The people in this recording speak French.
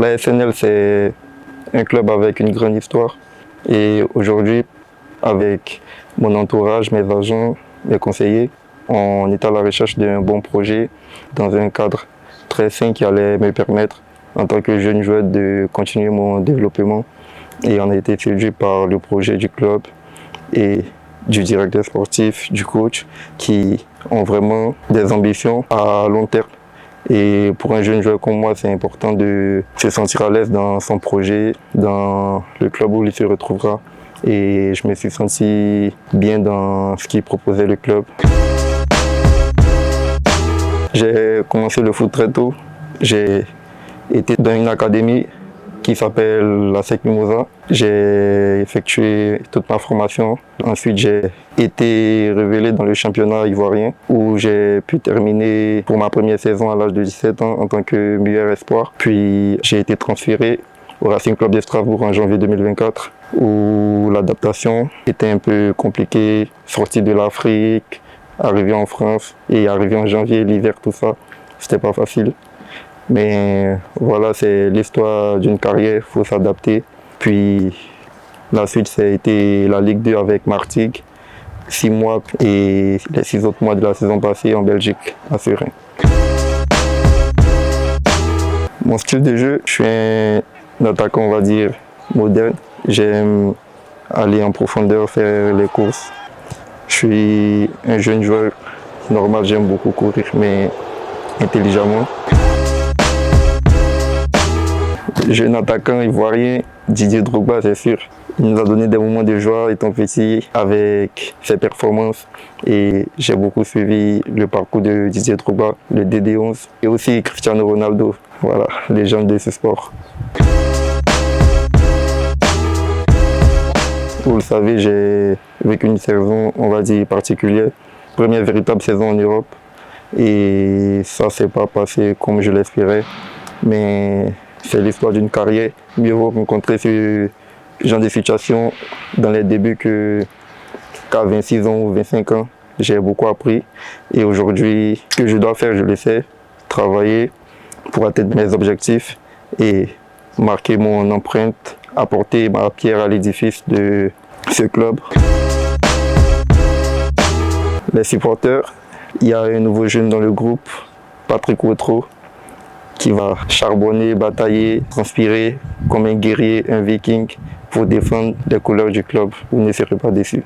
La SNL, c'est un club avec une grande histoire. Et aujourd'hui, avec mon entourage, mes agents, mes conseillers, on est à la recherche d'un bon projet dans un cadre très sain qui allait me permettre, en tant que jeune joueur, de continuer mon développement. Et on a été séduit par le projet du club et du directeur sportif, du coach, qui ont vraiment des ambitions à long terme. Et pour un jeune joueur comme moi, c'est important de se sentir à l'aise dans son projet, dans le club où il se retrouvera. Et je me suis senti bien dans ce qu'il proposait le club. J'ai commencé le foot très tôt. J'ai été dans une académie qui s'appelle la SEC Mimosa. J'ai effectué toute ma formation. Ensuite, j'ai été révélé dans le championnat ivoirien où j'ai pu terminer pour ma première saison à l'âge de 17 ans en tant que meilleur espoir. Puis j'ai été transféré au Racing Club de Strasbourg en janvier 2024 où l'adaptation était un peu compliquée, sortie de l'Afrique, arrivé en France et arrivé en janvier, l'hiver, tout ça, c'était pas facile. Mais voilà, c'est l'histoire d'une carrière, il faut s'adapter. Puis la suite, ça a été la Ligue 2 avec Martigues, 6 mois et les 6 autres mois de la saison passée en Belgique, à Seraing. Mon style de jeu, je suis un attaquant, on va dire, moderne. J'aime aller en profondeur, faire les courses. Je suis un jeune joueur normal, j'aime beaucoup courir, mais intelligemment. Jeune attaquant ivoirien, Didier Drogba, c'est sûr. Il nous a donné des moments de joie étant petit avec ses performances. Et j'ai beaucoup suivi le parcours de Didier Drogba, le DD11. Et aussi Cristiano Ronaldo, voilà, légende de ce sport. Vous le savez, j'ai vécu une saison, on va dire, particulière. Première véritable saison en Europe. Et ça ne s'est pas passé comme je l'espérais. Mais c'est l'histoire d'une carrière. Mieux vaut rencontrer ce genre de situation dans les débuts qu'à 26 ans ou 25 ans. J'ai beaucoup appris. Et aujourd'hui, ce que je dois faire, je le sais. Travailler pour atteindre mes objectifs et marquer mon empreinte, apporter ma pierre à l'édifice de ce club. Les supporters, il y a un nouveau jeune dans le groupe, Patrick Wotro, qui va charbonner, batailler, transpirer comme un guerrier, un viking pour défendre les couleurs du club. Vous ne serez pas déçus.